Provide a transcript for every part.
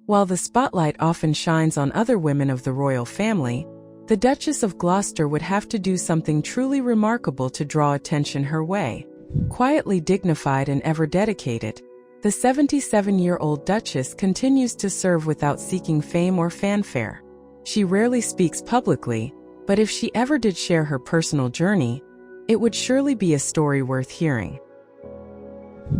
While the spotlight often shines on other women of the royal family, the Duchess of Gloucester would have to do something truly remarkable to draw attention her way. Quietly dignified and ever dedicated, the 77-year-old Duchess continues to serve without seeking fame or fanfare. She rarely speaks publicly, but if she ever did share her personal journey, it would surely be a story worth hearing.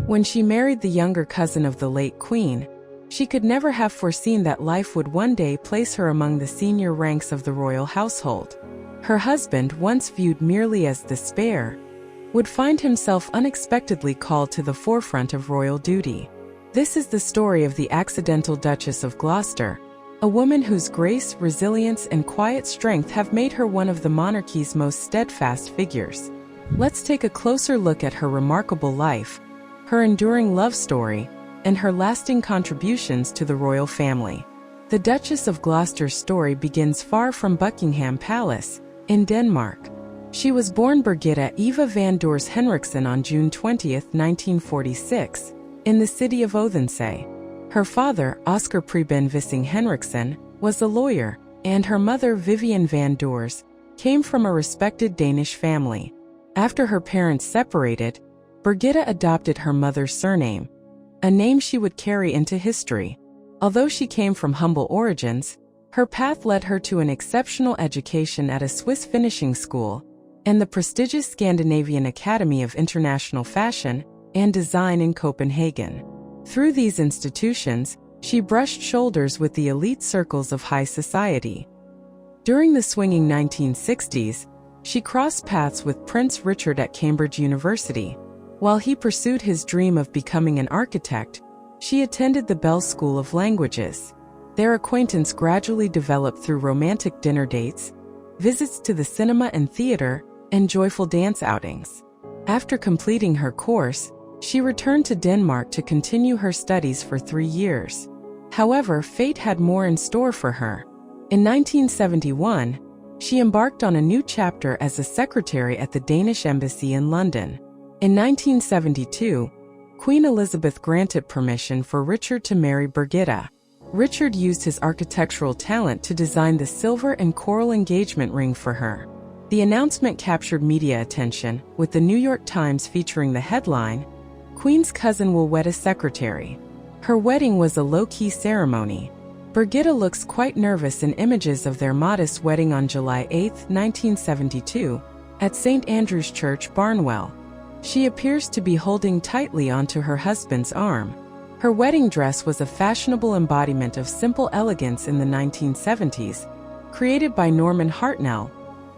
When she married the younger cousin of the late Queen, she could never have foreseen that life would one day place her among the senior ranks of the royal household. Her husband, once viewed merely as the spare, would find himself unexpectedly called to the forefront of royal duty. This is the story of the Accidental Duchess of Gloucester, a woman whose grace, resilience, and quiet strength have made her one of the monarchy's most steadfast figures. Let's take a closer look at her remarkable life, her enduring love story, and her lasting contributions to the royal family. The Duchess of Gloucester's story begins far from Buckingham Palace, in Denmark. She was born Birgitta Eva van Dors Henriksen on June 20, 1946, in the city of Odense. Her father, Oscar Preben Vissing Henriksen, was a lawyer, and her mother, Vivian van Dors, came from a respected Danish family. After her parents separated, Birgitta adopted her mother's surname, a name she would carry into history. Although she came from humble origins, her path led her to an exceptional education at a Swiss finishing school and the prestigious Scandinavian Academy of International Fashion and Design in Copenhagen. Through these institutions, she brushed shoulders with the elite circles of high society. During the swinging 1960s, she crossed paths with Prince Richard at Cambridge University. While he pursued his dream of becoming an architect, she attended the Bell School of Languages. Their acquaintance gradually developed through romantic dinner dates, visits to the cinema and theater, and joyful dance outings. After completing her course, she returned to Denmark to continue her studies for 3 years. However, fate had more in store for her. In 1971, she embarked on a new chapter as a secretary at the Danish Embassy in London. In 1972, Queen Elizabeth granted permission for Richard to marry Birgitta. Richard used his architectural talent to design the silver and coral engagement ring for her. The announcement captured media attention, with the New York Times featuring the headline, "Queen's Cousin Will Wed a Secretary." Her wedding was a low-key ceremony. Birgitta looks quite nervous in images of their modest wedding on July 8, 1972, at St. Andrew's Church, Barnwell. She appears to be holding tightly onto her husband's arm. Her wedding dress was a fashionable embodiment of simple elegance in the 1970s, created by Norman Hartnell,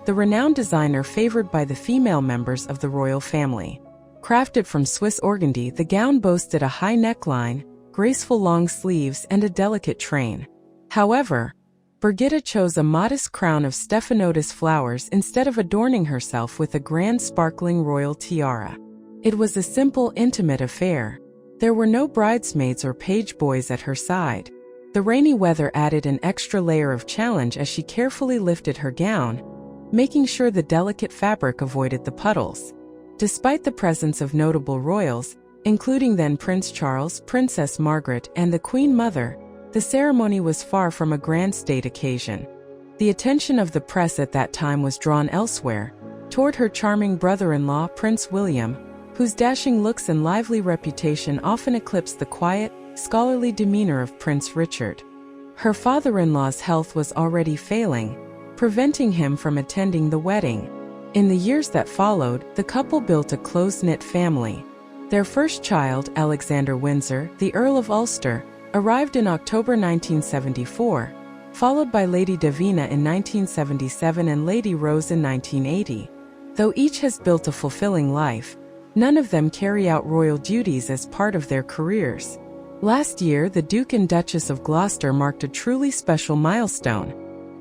the renowned designer favored by the female members of the royal family. Crafted from Swiss organdy, the gown boasted a high neckline, graceful long sleeves, and a delicate train. However, Birgitta chose a modest crown of stephanotis flowers instead of adorning herself with a grand sparkling royal tiara. It was a simple, intimate affair. There were no bridesmaids or page boys at her side. The rainy weather added an extra layer of challenge as she carefully lifted her gown, making sure the delicate fabric avoided the puddles. Despite the presence of notable royals, including then Prince Charles, Princess Margaret, and the Queen Mother, the ceremony was far from a grand state occasion. The attention of the press at that time was drawn elsewhere, toward her charming brother-in-law, Prince William, whose dashing looks and lively reputation often eclipsed the quiet, scholarly demeanor of Prince Richard. Her father-in-law's health was already failing, preventing him from attending the wedding. In the years that followed, the couple built a close-knit family. Their first child, Alexander Windsor, the Earl of Ulster, arrived in October 1974, followed by Lady Davina in 1977 and Lady Rose in 1980. Though each has built a fulfilling life, none of them carry out royal duties as part of their careers. Last year, the Duke and Duchess of Gloucester marked a truly special milestone,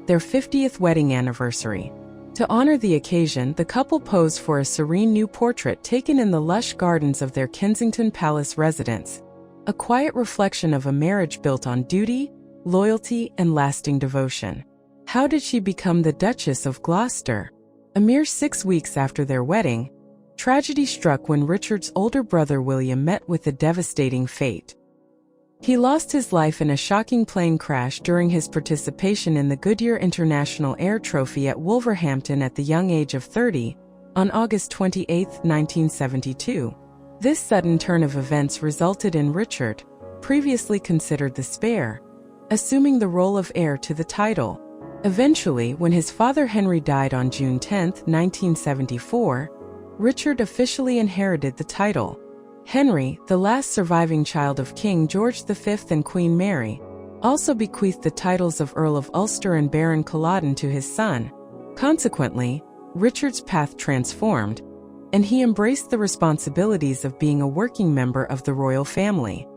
their 50th wedding anniversary. To honor the occasion, the couple posed for a serene new portrait taken in the lush gardens of their Kensington Palace residence, a quiet reflection of a marriage built on duty, loyalty, and lasting devotion. How did she become the Duchess of Gloucester? A mere 6 weeks after their wedding, tragedy struck when Richard's older brother William met with a devastating fate. He lost his life in a shocking plane crash during his participation in the Goodyear International Air Trophy at Wolverhampton at the young age of 30, on August 28, 1972. This sudden turn of events resulted in Richard, previously considered the spare, assuming the role of heir to the title. Eventually, when his father Henry died on June 10, 1974, Richard officially inherited the title. Henry, the last surviving child of King George V and Queen Mary, also bequeathed the titles of Earl of Ulster and Baron Culloden to his son. Consequently, Richard's path transformed, and he embraced the responsibilities of being a working member of the royal family.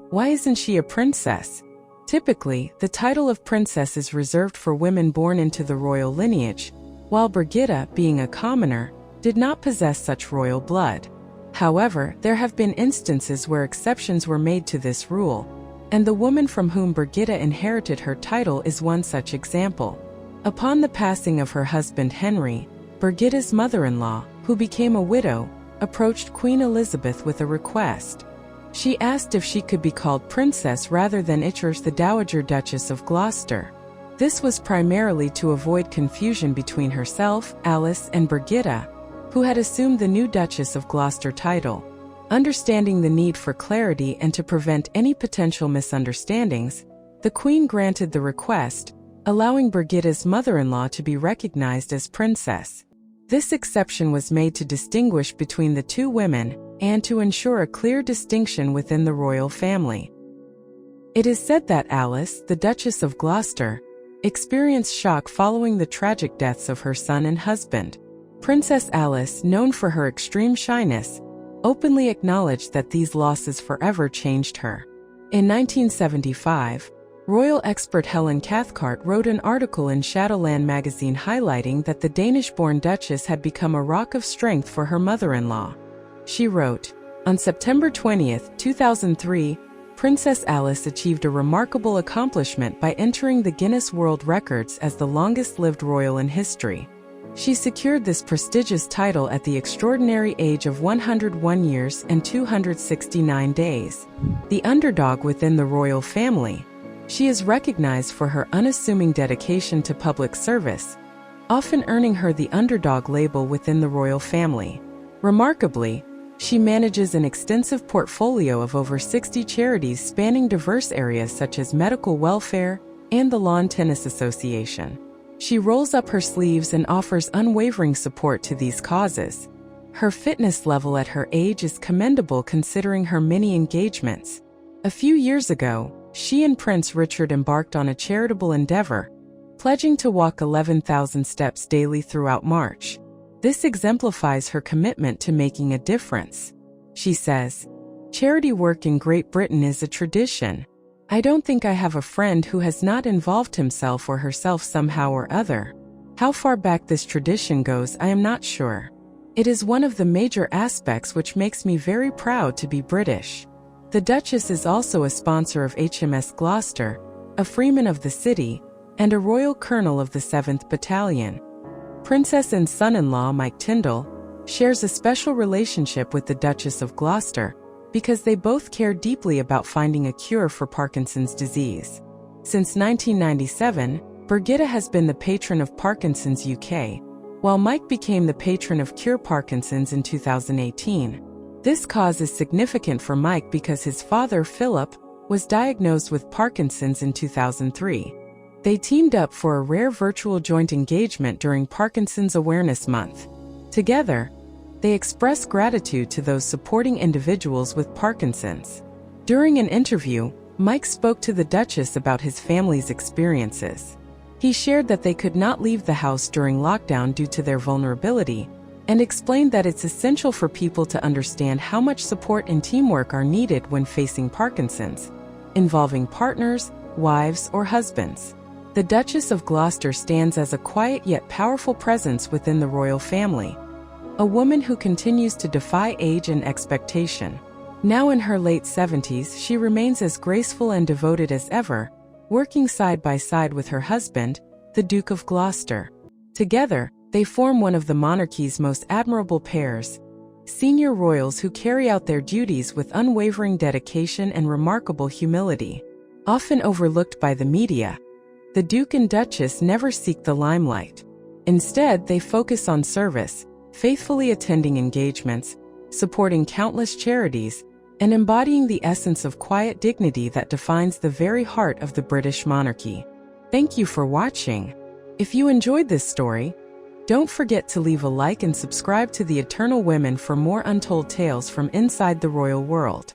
Why isn't she a princess? Typically, the title of princess is reserved for women born into the royal lineage, while Brigitte, being a commoner, did not possess such royal blood. However, there have been instances where exceptions were made to this rule, and the woman from whom Brigitte inherited her title is one such example. Upon the passing of her husband Henry, Brigitte's mother-in-law, who became a widow, approached Queen Elizabeth with a request. She asked if she could be called princess rather than Ichers, the Dowager Duchess of Gloucester. This was primarily to avoid confusion between herself, Alice, and Brigitte, who had assumed the new Duchess of Gloucester title. Understanding the need for clarity and to prevent any potential misunderstandings, the Queen granted the request, allowing Brigitte's mother-in-law to be recognized as princess. This exception was made to distinguish between the two women and to ensure a clear distinction within the royal family. It is said that Alice, the Duchess of Gloucester, experienced shock following the tragic deaths of her son and husband. Princess Alice, known for her extreme shyness, openly acknowledged that these losses forever changed her. In 1975, royal expert Helen Cathcart wrote an article in Shadowland magazine highlighting that the Danish-born Duchess had become a rock of strength for her mother-in-law. She wrote, "On September 20, 2003, Princess Alice achieved a remarkable accomplishment by entering the Guinness World Records as the longest-lived royal in history. She secured this prestigious title at the extraordinary age of 101 years and 269 days. The underdog within the royal family, she is recognized for her unassuming dedication to public service, often earning her the underdog label within the royal family. Remarkably, she manages an extensive portfolio of over 60 charities spanning diverse areas such as medical welfare and the Lawn Tennis Association. She rolls up her sleeves and offers unwavering support to these causes. Her fitness level at her age is commendable considering her many engagements. A few years ago, she and Prince Richard embarked on a charitable endeavor, pledging to walk 11,000 steps daily throughout March. This exemplifies her commitment to making a difference. She says, "Charity work in Great Britain is a tradition. I don't think I have a friend who has not involved himself or herself somehow or other. How far back this tradition goes, I am not sure. It is one of the major aspects which makes me very proud to be British." The Duchess is also a sponsor of HMS Gloucester, a freeman of the city, and a royal colonel of the 7th Battalion. Princess and son-in-law Mike Tyndall shares a special relationship with the Duchess of Gloucester because they both care deeply about finding a cure for Parkinson's disease. Since 1997, Brigitte has been the patron of Parkinson's UK, while Mike became the patron of Cure Parkinson's in 2018. This cause is significant for Mike because his father, Philip, was diagnosed with Parkinson's in 2003. They teamed up for a rare virtual joint engagement during Parkinson's Awareness Month. Together, they express gratitude to those supporting individuals with Parkinson's. During an interview, Mike spoke to the Duchess about his family's experiences. He shared that they could not leave the house during lockdown due to their vulnerability, and explained that it's essential for people to understand how much support and teamwork are needed when facing Parkinson's, involving partners, wives, or husbands. The Duchess of Gloucester stands as a quiet yet powerful presence within the royal family, a woman who continues to defy age and expectation. Now in her late 70s, she remains as graceful and devoted as ever, working side by side with her husband, the Duke of Gloucester. Together, they form one of the monarchy's most admirable pairs, senior royals who carry out their duties with unwavering dedication and remarkable humility. Often overlooked by the media, the Duke and Duchess never seek the limelight. Instead, they focus on service, faithfully attending engagements, supporting countless charities, and embodying the essence of quiet dignity that defines the very heart of the British monarchy. Thank you for watching. If you enjoyed this story, don't forget to leave a like and subscribe to the Eternal Women for more untold tales from inside the royal world.